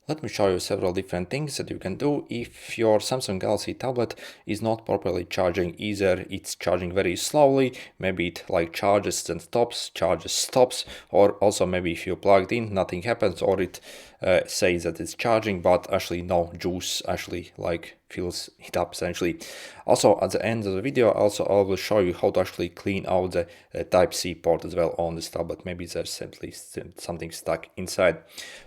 Let me show you several different things that you can do if your Samsung Galaxy tablet is not properly charging. Either it's charging very slowly, maybe it like charges and stops, charges stops, or also maybe if you plugged in nothing happens, or it says that it's charging but actually no juice actually like fills it up essentially. Also at the end of the video I will show you how to actually clean out the Type-C port as well on this tablet. Maybe there's simply something stuck inside.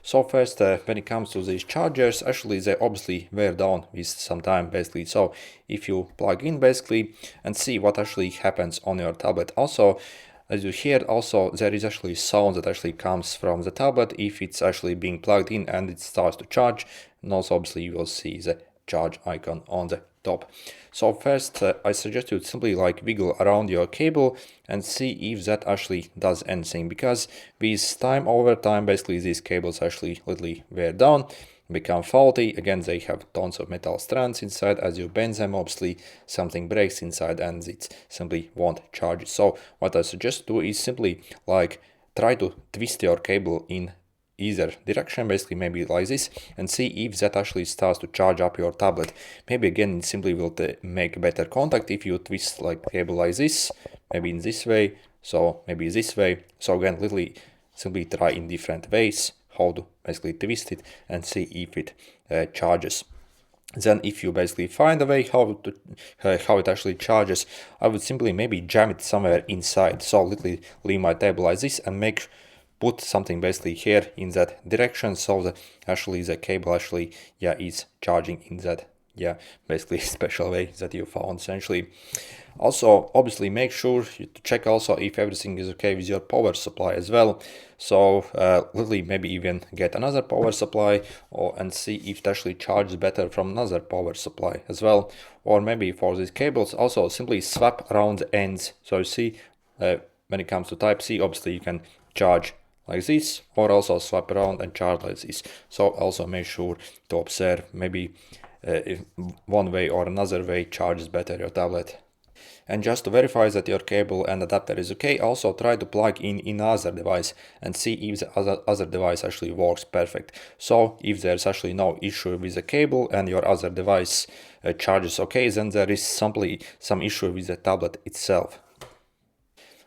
So first when it comes to these chargers, actually they obviously wear down with some time basically. So if you plug in basically and see what actually happens on your tablet. Also as you hear, also there is actually sound that actually comes from the tablet if it's actually being plugged in and it starts to charge. And also obviously you will see the charge icon on the top. So first I suggest you simply like wiggle around your cable and see if that actually does anything, because with time over time basically these cables actually literally wear down, become faulty. Again, they have tons of metal strands inside. As you bend them, obviously something breaks inside and it simply won't charge. So what I suggest do is simply like try to twist your cable in either direction, basically maybe like this, and see if that actually starts to charge up your tablet. Maybe again it simply will make better contact if you twist like cable like this, maybe in this way, so maybe this way. So again, literally simply try in different ways how to basically twist it and see if it charges. Then if you basically find a way how it actually charges, I would simply maybe jam it somewhere inside. So literally leave my table like this and put something basically here in that direction, so that actually the cable actually is charging in that basically special way that you found essentially. Also obviously make sure to check also if everything is okay with your power supply as well. So literally maybe even get another power supply and see if it actually charges better from another power supply as well. Or maybe for these cables also simply swap around the ends. So you see when it comes to Type-C, obviously you can charge like this, or also swap around and charge like this. So also make sure to observe maybe if one way or another way charges better your tablet. And just to verify that your cable and adapter is okay, also try to plug in another device and see if the other device actually works perfect. So if there's actually no issue with the cable and your other device charges okay, then there is simply some issue with the tablet itself.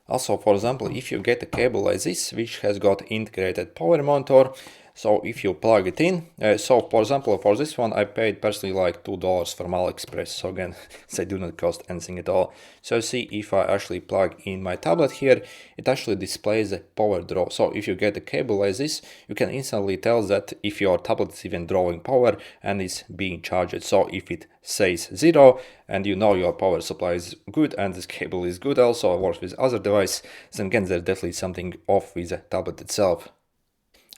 Also, for example, if you get a cable like this, which has got integrated power monitor, so if you plug it in, so for example, for this one, I paid personally like $2 from AliExpress. So again, they do not cost anything at all. So see if I actually plug in my tablet here, it actually displays the power draw. So if you get a cable like this, you can instantly tell that if your tablet is even drawing power and is being charged. So if it says 0 and you know your power supply is good and this cable is good, also works with other device, then again there's definitely something off with the tablet itself.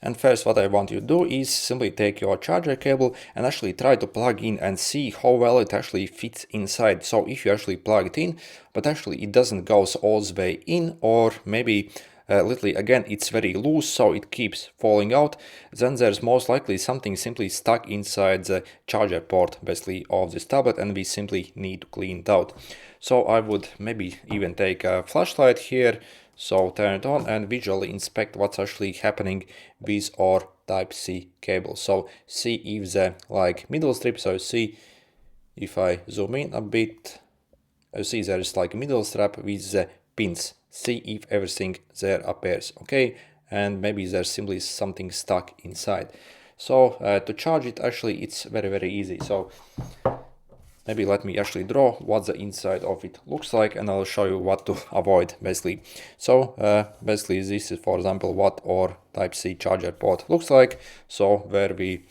And first what I want you to do is simply take your charger cable and actually try to plug in and see how well it actually fits inside. So if you actually plug it in, but actually it doesn't go all the way in, or maybe literally again it's very loose so it keeps falling out, then there's most likely something simply stuck inside the charger port basically of this tablet, and we simply need to clean it out. So I would maybe even take a flashlight here, so turn it on and visually inspect what's actually happening with our Type-C cable. So see if the like middle strip, so see if I zoom in a bit, you see there is like a middle strap with the pins. See if everything there appears okay, and maybe there's simply something stuck inside. So to charge it, actually it's very easy. So maybe let me actually draw what the inside of it looks like, and I'll show you what to avoid basically. So basically this is, for example, what our Type-C charger port looks like. So where we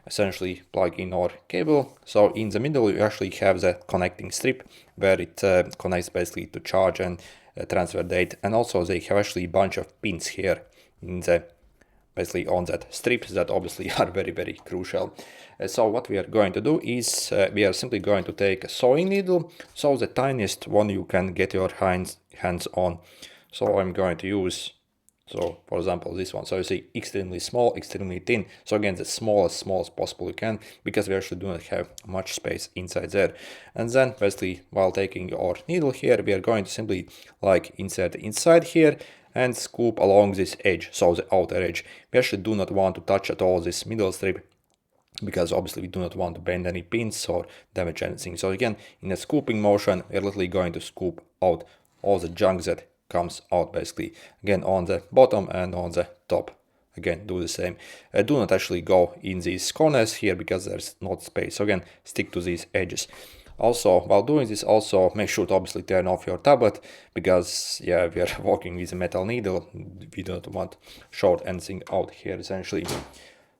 essentially plug in our cable. So in the middle you actually have the connecting strip where it connects basically to charge and transfer date, and also they have actually a bunch of pins here in the basically on that strip that obviously are very crucial. So what we are going to do is we are simply going to take a sewing needle, so the tiniest one you can get your hands on. So I'm going to use, so for example this one, so you see extremely small, extremely thin, so again the smallest possible you can, because we actually do not have much space inside there. And then basically while taking our needle here, we are going to simply like insert inside here and scoop along this edge, so the outer edge. We actually do not want to touch at all this middle strip, because obviously we do not want to bend any pins or damage anything. So again, in a scooping motion, we're literally going to scoop out all the junk that comes out, basically, again on the bottom and on the top. Again, do the same. Do not actually go in these corners here because there's not space. So again, stick to these edges. Also, while doing this, also make sure to obviously turn off your tablet, because yeah, we are working with a metal needle. We don't want short anything out here essentially.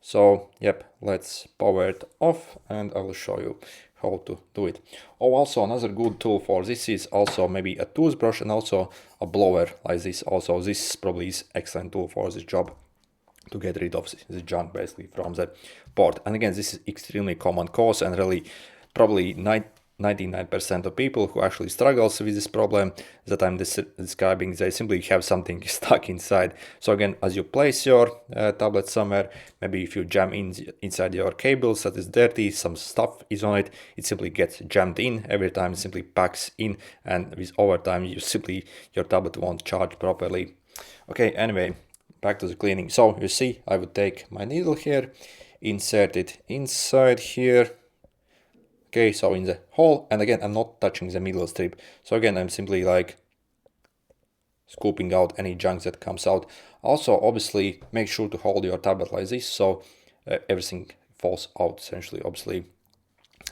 So yep, let's power it off and I will show you how to do it. Oh, also another good tool for this is also maybe a toothbrush and also a blower like this. Also, this probably is excellent tool for this job, to get rid of the junk basically from the port. And again, this is extremely common cause, and really probably 99% of people who actually struggles with this problem that I'm describing, they simply have something stuck inside. So again, as you place your tablet somewhere, maybe if you jam inside your cables that is dirty, some stuff is on it, it simply gets jammed in every time, it simply packs in, and with over time your tablet won't charge properly. Okay, anyway, back to the cleaning. So you see, I would take my needle here, insert it inside here. Okay, so in the hole, and again, I'm not touching the middle strip. So again, I'm simply like scooping out any junk that comes out. Also, obviously, make sure to hold your tablet like this, so everything falls out essentially, obviously.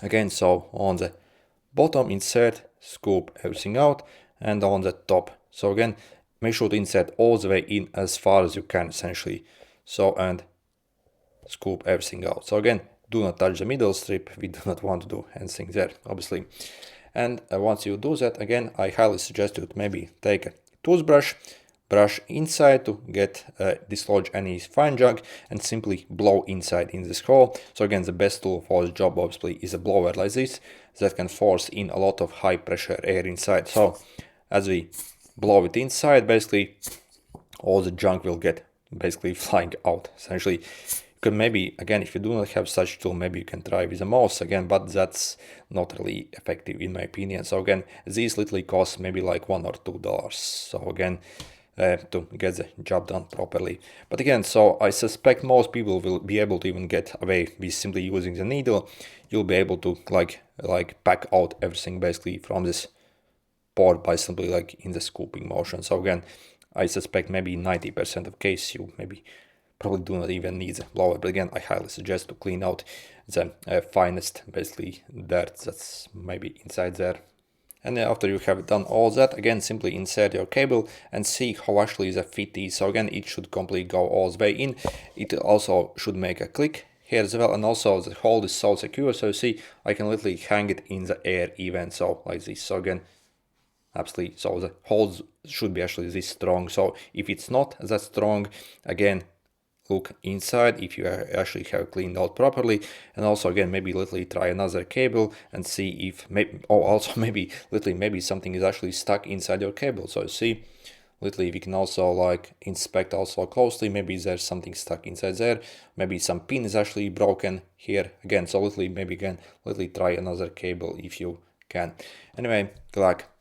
Again, so on the bottom, insert, scoop everything out, and on the top. So again, make sure to insert all the way in as far as you can essentially. So, and scoop everything out. So again, do not touch the middle strip, we do not want to do anything there, obviously. And once you do that, again, I highly suggest you to maybe take a toothbrush, brush inside to dislodge any fine junk, and simply blow inside in this hole. So again, the best tool for this job obviously is a blower like this that can force in a lot of high pressure air inside. So as we blow it inside, basically all the junk will get basically flying out essentially. You can maybe, again, if you do not have such tool, maybe you can try with a mouse again, but that's not really effective in my opinion. So again, these literally cost maybe like $1 or $2. So again, to get the job done properly. But again, so I suspect most people will be able to even get away with simply using the needle. You'll be able to like pack out everything basically from this port by simply like in the scooping motion. So again, I suspect maybe 90% of case you probably do not even need the blower, but again, I highly suggest to clean out the finest basically dirt that's maybe inside there. And then after you have done all that, again, simply insert your cable and see how actually the fit is. So again, it should completely go all the way in. It also should make a click here as well, and also the hole is so secure, so you see I can literally hang it in the air even, so like this. So again, absolutely, so the holes should be actually this strong. So if it's not that strong, again, look inside if you actually have cleaned out properly. And also again, maybe literally try another cable and see if maybe, oh, also maybe literally maybe something is actually stuck inside your cable. So you see, literally we can also like inspect also closely, maybe there's something stuck inside there, maybe some pin is actually broken here again. So literally maybe again literally try another cable if you can. Anyway, good luck.